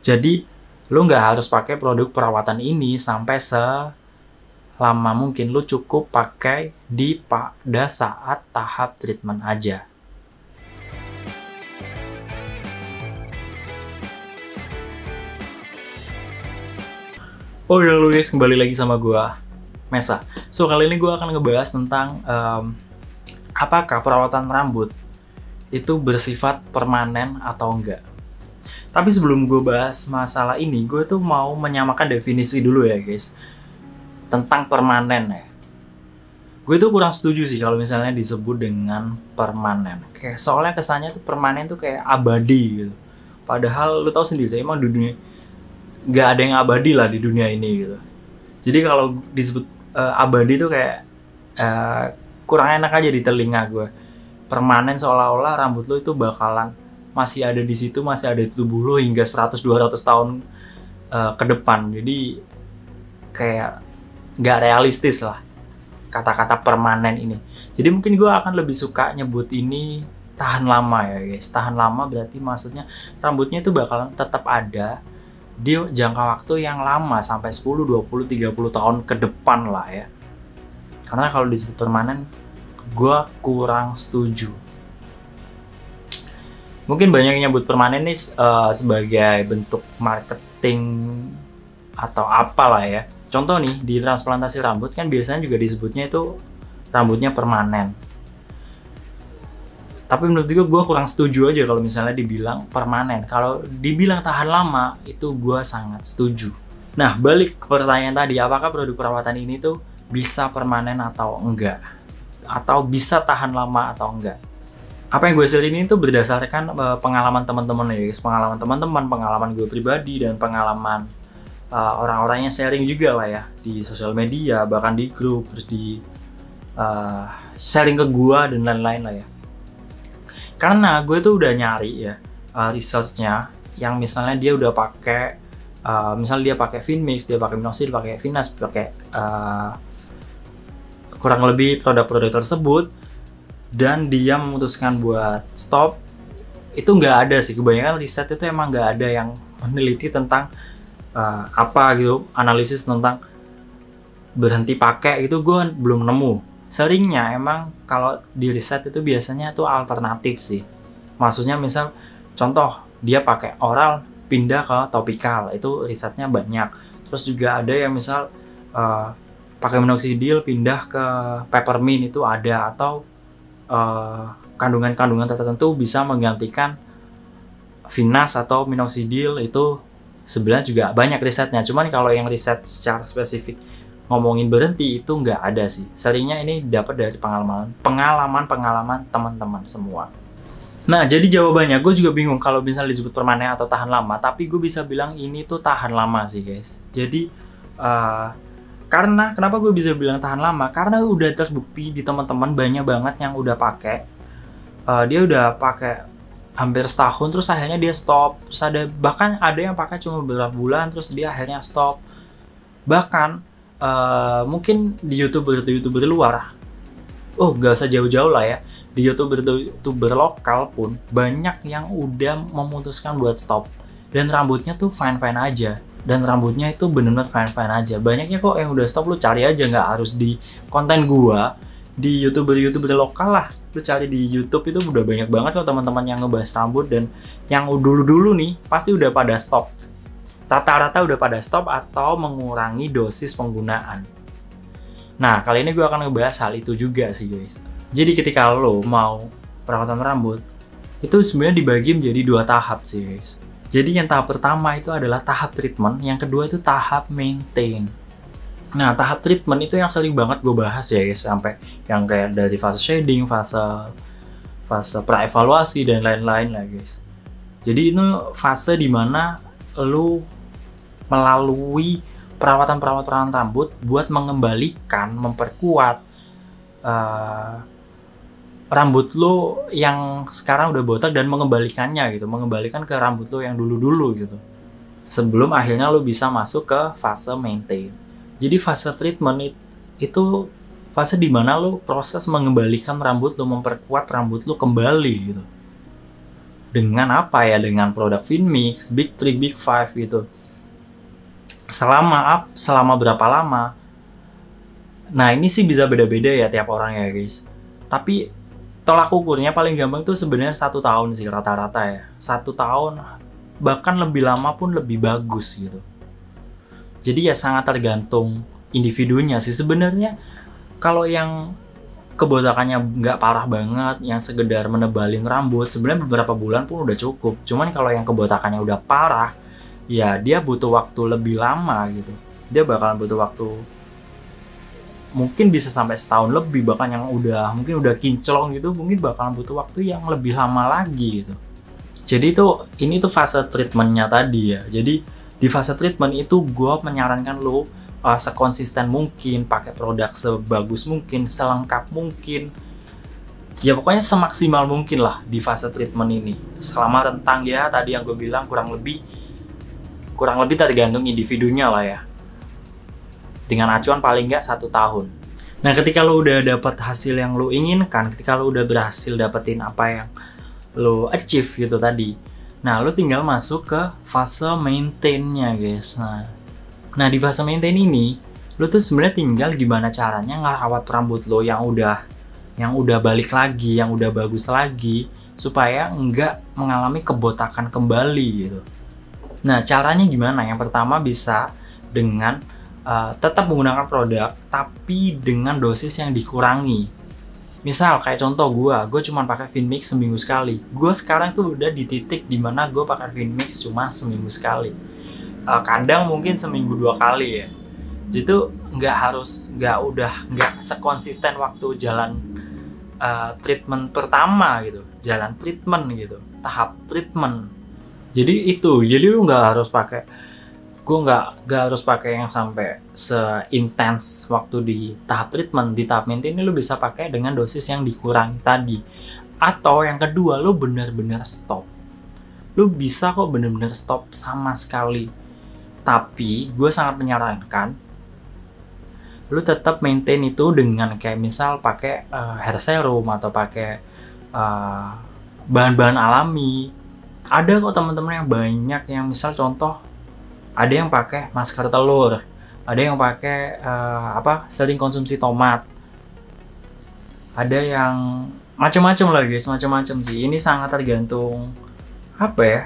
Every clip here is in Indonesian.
Jadi lu nggak harus pakai produk perawatan ini sampai selama mungkin. Lu cukup pakai pada saat tahap treatment aja. Oh ya lu guys, kembali lagi sama gua Mesa. So kali ini gua akan ngebahas tentang apakah perawatan rambut itu bersifat permanen atau enggak. Tapi sebelum gue bahas masalah ini, gue tuh mau menyamakan definisi dulu ya guys, tentang permanen ya. Gue tuh kurang setuju sih kalau misalnya disebut dengan permanen. Kayak soalnya kesannya tuh permanen tuh kayak abadi gitu. Padahal lu tahu sendiri, emang di dunia nggak ada yang abadi lah di dunia ini gitu. Jadi kalau disebut abadi tuh kayak kurang enak aja di telinga gue. Permanen seolah-olah rambut lo itu bakalan masih ada di situ, masih ada di tubuh lo hingga 100-200 tahun ke depan. Jadi kayak nggak realistis lah kata-kata permanen ini. Jadi mungkin gue akan lebih suka nyebut ini tahan lama ya guys. Tahan lama berarti maksudnya rambutnya itu bakalan tetap ada di jangka waktu yang lama sampai 10, 20, 30 tahun ke depan lah ya. Karena kalau disebut permanen, gue kurang setuju. Mungkin banyak yang nyebut permanen nih sebagai bentuk marketing atau apalah ya. Contoh nih, di transplantasi rambut kan biasanya juga disebutnya itu rambutnya permanen. Tapi menurut gue kurang setuju aja kalau misalnya dibilang permanen. Kalau dibilang tahan lama, itu gue sangat setuju. Nah, balik ke pertanyaan tadi, apakah produk perawatan ini tuh bisa permanen atau enggak? Atau bisa tahan lama atau enggak? Apa yang gue share ini tuh berdasarkan pengalaman teman-teman ya guys. Pengalaman teman-teman, pengalaman gue pribadi, dan pengalaman orang-orang yang sharing juga lah ya. Di sosial media, bahkan di grup, terus di sharing ke gue dan lain-lain lah ya. Karena gue tuh udah nyari ya research-nya yang misalnya dia udah pakai misalnya dia pakai Finmix, dia pakai Minoxidil, pakai Finas, pakai kurang lebih produk-produk tersebut, dan dia memutuskan buat stop, itu nggak ada sih. Kebanyakan riset itu emang nggak ada yang meneliti tentang apa gitu, analisis tentang berhenti pakai itu gue belum nemu. Seringnya emang kalau di riset itu biasanya tuh alternatif sih. Maksudnya misal contoh dia pakai oral pindah ke topikal, itu risetnya banyak. Terus juga ada yang misal pakai minoxidil pindah ke peppermint, itu ada. Atau kandungan-kandungan tertentu bisa menggantikan Finas atau minoxidil, itu sebenarnya juga banyak risetnya. Cuman kalau yang riset secara spesifik ngomongin berhenti itu nggak ada sih. Seringnya ini dapat dari pengalaman teman-teman semua. Nah, jadi jawabannya gue juga bingung kalau misalnya disebut permanen atau tahan lama, tapi gue bisa bilang ini tuh tahan lama sih guys. Jadi karena kenapa gue bisa bilang tahan lama? Karena udah terbukti di teman-teman banyak banget yang udah pakai. Dia udah pakai hampir setahun, terus akhirnya dia stop. Terus bahkan ada yang pakai cuma beberapa bulan, terus dia akhirnya stop. Bahkan mungkin di youtuber luar, gak usah jauh-jauh lah ya, di youtuber lokal pun banyak yang udah memutuskan buat stop, dan rambutnya tuh fine-fine aja. Dan rambutnya itu bener-bener fine-fine aja. Banyaknya kok yang udah stop, lu cari aja, nggak harus di konten gua, di youtuber lokal lah. Lu cari di YouTube itu udah banyak banget kok teman-teman yang ngebahas rambut, dan yang dulu-dulu nih pasti udah pada stop. Rata-rata udah pada stop atau mengurangi dosis penggunaan. Nah, kali ini gue akan ngebahas hal itu juga sih guys. Jadi ketika lo mau perawatan rambut, itu sebenarnya dibagi menjadi 2 tahap sih guys. Jadi yang tahap pertama itu adalah tahap treatment, yang kedua itu tahap maintain. Nah, tahap treatment itu yang sering banget gue bahas ya guys, sampai yang kayak dari fase shading, fase pra-evaluasi, dan lain-lain lah guys. Jadi itu fase dimana lu melalui perawatan rambut buat mengembalikan, memperkuat rambut lo yang sekarang udah botak, dan mengembalikannya gitu, mengembalikan ke rambut lo yang dulu-dulu gitu, sebelum akhirnya lo bisa masuk ke fase maintain. Jadi fase treatment itu fase dimana lo proses mengembalikan rambut lo, memperkuat rambut lo kembali gitu. dengan apa ya, dengan produk Finmix, Big 3, Big 5 gitu. Selama berapa lama? Nah ini sih bisa beda-beda ya tiap orang ya guys. Tapi tolak ukurnya paling gampang tuh sebenarnya 1 tahun sih rata-rata ya. 1 tahun, bahkan lebih lama pun lebih bagus gitu. Jadi ya sangat tergantung individunya sih sebenarnya. Kalau yang kebotakannya nggak parah banget, yang sekedar menebalin rambut, sebenarnya beberapa bulan pun udah cukup. Cuman kalau yang kebotakannya udah parah, ya dia butuh waktu lebih lama gitu. Dia bakalan butuh waktu mungkin bisa sampai setahun lebih, bahkan yang mungkin udah kinclong gitu mungkin bakalan butuh waktu yang lebih lama lagi gitu. Jadi ini tuh fase treatmentnya tadi ya. Jadi di fase treatment itu gue menyarankan lo sekonsisten mungkin, pakai produk sebagus mungkin, selengkap mungkin, ya pokoknya semaksimal mungkin lah di fase treatment ini. Selama rentang ya tadi yang gue bilang kurang lebih tergantung individunya lah ya. Dengan acuan paling nggak 1 tahun. Nah ketika lo udah dapet hasil yang lo inginkan, ketika lo udah berhasil dapetin apa yang lo achieve gitu tadi, nah lo tinggal masuk ke fase maintain-nya guys. Nah di fase maintain ini lo tuh sebenarnya tinggal gimana caranya ngerawat rambut lo yang udah balik lagi, yang udah bagus lagi, supaya nggak mengalami kebotakan kembali gitu. Nah caranya gimana? Yang pertama bisa dengan tetap menggunakan produk tapi dengan dosis yang dikurangi. Misal kayak contoh gue cuma pakai Finmix seminggu sekali. Gue sekarang tuh udah di titik dimana gue pakai Finmix cuma seminggu sekali. Kadang mungkin seminggu 2 kali ya. Jadi tuh nggak sekonsisten waktu jalan treatment pertama gitu, jalan treatment gitu, tahap treatment. Jadi lu nggak harus pakai, gue nggak harus pakai yang sampai seintens waktu di tahap treatment. Di tahap maintain ini lu bisa pakai dengan dosis yang dikurangi tadi. Atau yang kedua, lu benar-benar stop. Lu bisa kok benar-benar stop sama sekali. Tapi gue sangat menyarankan lu tetap maintain itu dengan kayak misal pakai hair serum atau pakai bahan-bahan alami. Ada kok teman-teman yang banyak yang misal contoh ada yang pakai masker telur, ada yang pakai sering konsumsi tomat, ada yang macam-macam lah guys, macam-macam sih. Ini sangat tergantung apa ya.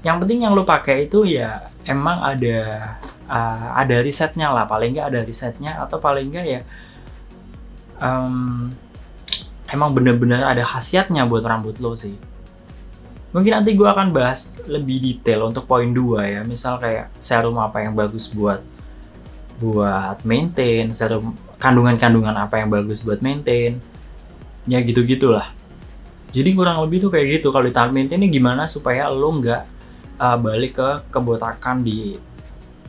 Yang penting yang lo pakai itu ya emang ada risetnya lah, paling nggak ada risetnya, atau paling nggak ya emang bener-bener ada khasiatnya buat rambut lo sih. Mungkin nanti gue akan bahas lebih detail untuk poin 2 ya, misal kayak serum apa yang bagus buat maintain, serum kandungan-kandungan apa yang bagus buat maintain, ya gitu-gitulah. Jadi kurang lebih tuh kayak gitu. Kalau di tahap maintain ini gimana supaya lo nggak balik ke kebotakan di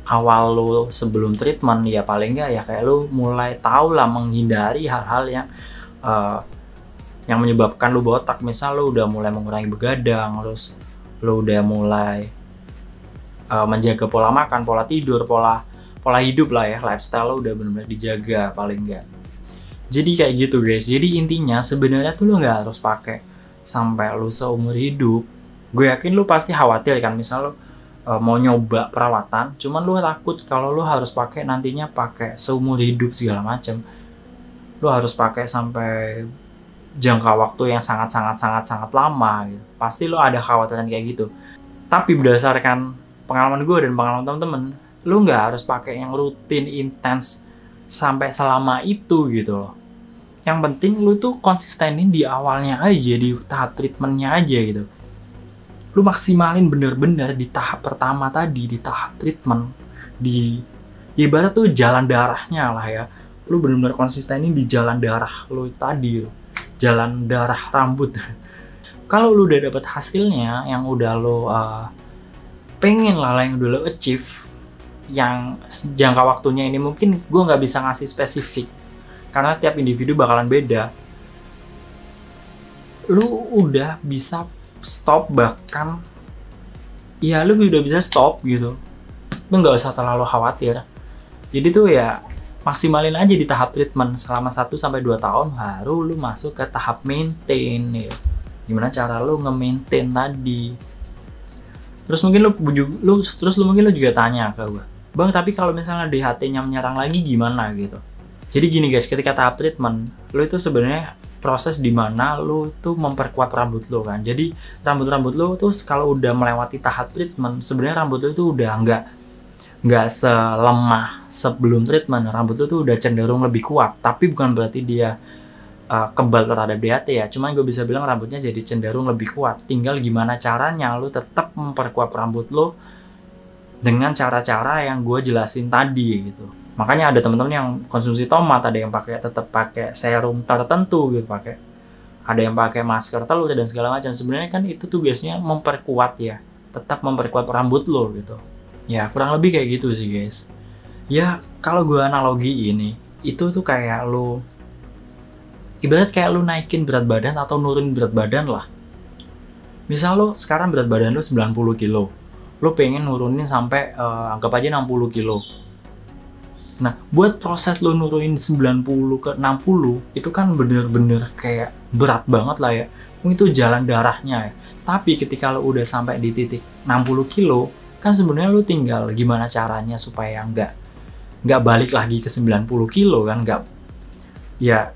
awal lo sebelum treatment. Ya paling nggak ya kayak lo mulai tahu lah menghindari hal-hal yang menyebabkan lo botak. Misal lo udah mulai mengurangi begadang, terus lo udah mulai menjaga pola makan, pola tidur, pola hidup lah ya, lifestyle lo udah benar-benar dijaga paling nggak. Jadi kayak gitu guys. Jadi intinya sebenarnya tuh lo nggak harus pakai sampai lo seumur hidup. Gue yakin lo pasti khawatir kan, misal lo mau nyoba perawatan, cuman lo takut kalau lo harus pakai nantinya pakai seumur hidup segala macam. Lo harus pakai sampai jangka waktu yang sangat lama gitu. Pasti lo ada khawatiran kayak gitu. Tapi berdasarkan pengalaman gue dan pengalaman temen-temen, lo nggak harus pakai yang rutin intens sampai selama itu gitu loh. Yang penting lo tuh konsistenin di awalnya aja, di tahap treatmentnya aja gitu. Lu maksimalin bener-bener di tahap pertama tadi, di tahap treatment, di ibarat tuh jalan darahnya lah ya. Lu bener-bener konsistenin di jalan darah lu tadi, jalan darah rambut. Kalau lu udah dapet hasilnya yang udah lu pengen lah, yang udah lu achieve, yang jangka waktunya ini mungkin gue nggak bisa ngasih spesifik karena tiap individu bakalan beda. Lu udah bisa stop, bahkan ya lu udah bisa stop gitu, lu nggak usah terlalu khawatir. Jadi tuh ya maksimalin aja di tahap treatment selama 1-2 tahun, baru lu masuk ke tahap maintain ya. gimana cara lu nge-maintain tadi. Terus mungkin lu juga tanya ke gue, Bang, tapi kalau misalnya DHT-nya menyerang lagi gimana gitu. Jadi gini guys, ketika tahap treatment, lu itu sebenarnya proses dimana lu tuh memperkuat rambut lu kan. Jadi rambut lu tuh kalau udah melewati tahap treatment, sebenarnya rambut lu itu udah nggak selemah sebelum treatment. Rambut lu tuh udah cenderung lebih kuat, tapi bukan berarti dia kebal terhadap DHT ya. Cuman gue bisa bilang rambutnya jadi cenderung lebih kuat. Tinggal gimana caranya lu tetap memperkuat rambut lu dengan cara-cara yang gue jelasin tadi gitu. Makanya ada teman-teman yang konsumsi tomat, ada yang tetap pakai serum tertentu gitu, ada yang pakai masker telur dan segala macam. Sebenarnya kan itu tugasnya memperkuat ya, tetap memperkuat rambut lo gitu. Ya kurang lebih kayak gitu sih guys. Ya kalau gue analogi ini, itu tuh kayak lo ibarat kayak lu naikin berat badan atau nurunin berat badan lah. Misal lu sekarang berat badan lu 90 kilo, lu pengen nurunin sampai anggap aja 60 kilo. Nah, buat proses lu nurunin 90 ke 60, itu kan bener-bener kayak berat banget lah ya. Itu jalan darahnya ya. Tapi ketika lu udah sampai di titik 60 kilo, kan sebenarnya lu tinggal gimana caranya supaya nggak balik lagi ke 90 kilo kan, ya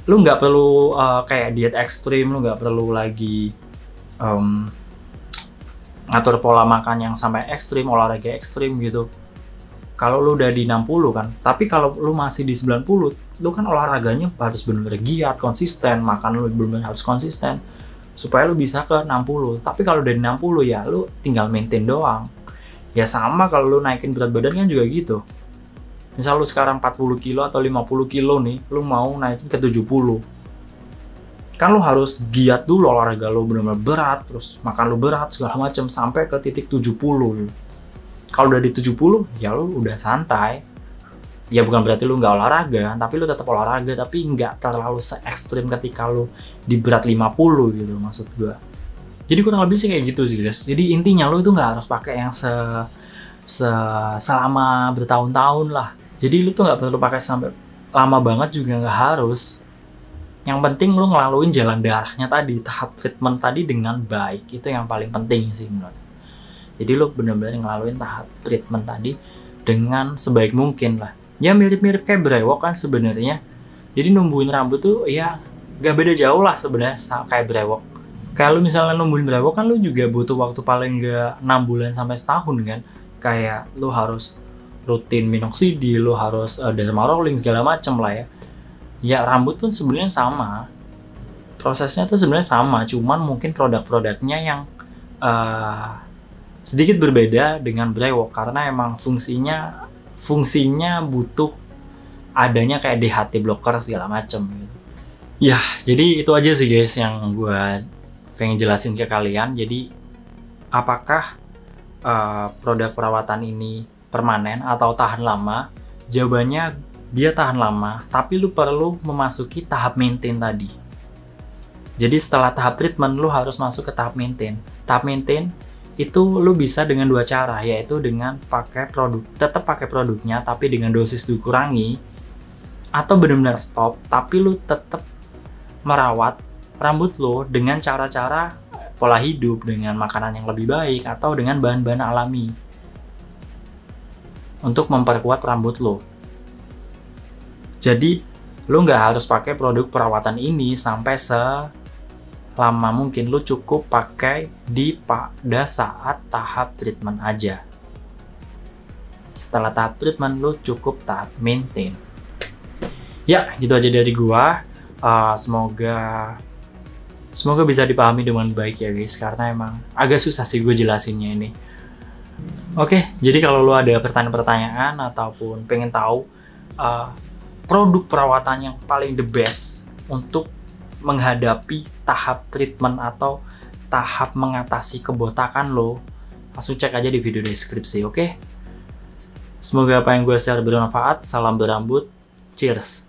lu nggak perlu kayak diet ekstrim, lu nggak perlu lagi ngatur pola makan yang sampai ekstrim, olahraga ekstrim gitu. Kalau lu udah di 60 kan, tapi kalau lu masih di 90, lu kan olahraganya harus benar-benar giat, konsisten, makan lu benar-benar harus konsisten supaya lu bisa ke 60. Tapi kalau udah di 60 ya lu tinggal maintain doang. Ya sama kalau lu naikin berat badan kan juga gitu. Misal lu sekarang 40 kilo atau 50 kilo nih, lu mau naikin ke 70. Kan lu harus giat dulu, olahraga lu benar-benar berat, terus makan lu berat, segala macam sampai ke titik 70. Kalau udah di 70, ya lu udah santai. Ya bukan berarti lu nggak olahraga, tapi lu tetap olahraga, tapi nggak terlalu se-ekstrim ketika lu di berat 50 gitu maksud gua. Jadi kurang lebih sih kayak gitu sih guys. Jadi intinya lu itu nggak harus pakai yang selama bertahun-tahun lah. Jadi lu tuh nggak perlu pakai sampai lama banget juga nggak harus. Yang penting lu ngelaluin jalan darahnya tadi, tahap treatment tadi dengan baik. Itu yang paling penting sih menurut. Jadi lu benar-benar ngelaluin tahap treatment tadi dengan sebaik mungkin lah. Ya mirip-mirip kayak brewok kan sebenarnya. Jadi numbuhin rambut tuh ya nggak beda jauh lah sebenarnya kayak brewok. Kalau misalnya numbuhin brewok kan lu juga butuh waktu paling nggak 6 bulan sampai setahun kan. Kayak lu harus rutin minoxidil, lo harus derma rolling segala macam lah ya. Ya rambut pun sebenarnya sama, prosesnya tuh sebenarnya sama, cuman mungkin produk-produknya yang sedikit berbeda dengan brewok karena emang fungsinya butuh adanya kayak DHT blocker segala macam gitu. Ya jadi itu aja sih guys yang gue pengen jelasin ke kalian. Jadi apakah produk perawatan ini permanen atau tahan lama? Jawabannya dia tahan lama, tapi lu perlu memasuki tahap maintain tadi. Jadi setelah tahap treatment lu harus masuk ke tahap maintain. Tahap maintain itu lu bisa dengan dua cara, yaitu dengan tetap pakai produknya tapi dengan dosis dikurangi, atau benar-benar stop tapi lu tetap merawat rambut lu dengan cara-cara pola hidup, dengan makanan yang lebih baik atau dengan bahan-bahan alami untuk memperkuat rambut lo. Jadi lo nggak harus pakai produk perawatan ini sampai selama mungkin. Lo cukup pakai pada saat tahap treatment aja. Setelah tahap treatment lo cukup tahap maintain. Ya gitu aja dari gua. Semoga bisa dipahami dengan baik ya guys, karena emang agak susah sih gue jelasinnya ini. Oke, jadi kalau lo ada pertanyaan-pertanyaan ataupun pengen tahu produk perawatan yang paling the best untuk menghadapi tahap treatment atau tahap mengatasi kebotakan lo, langsung cek aja di video deskripsi, oke? Semoga apa yang gue share bermanfaat. Salam berambut, cheers!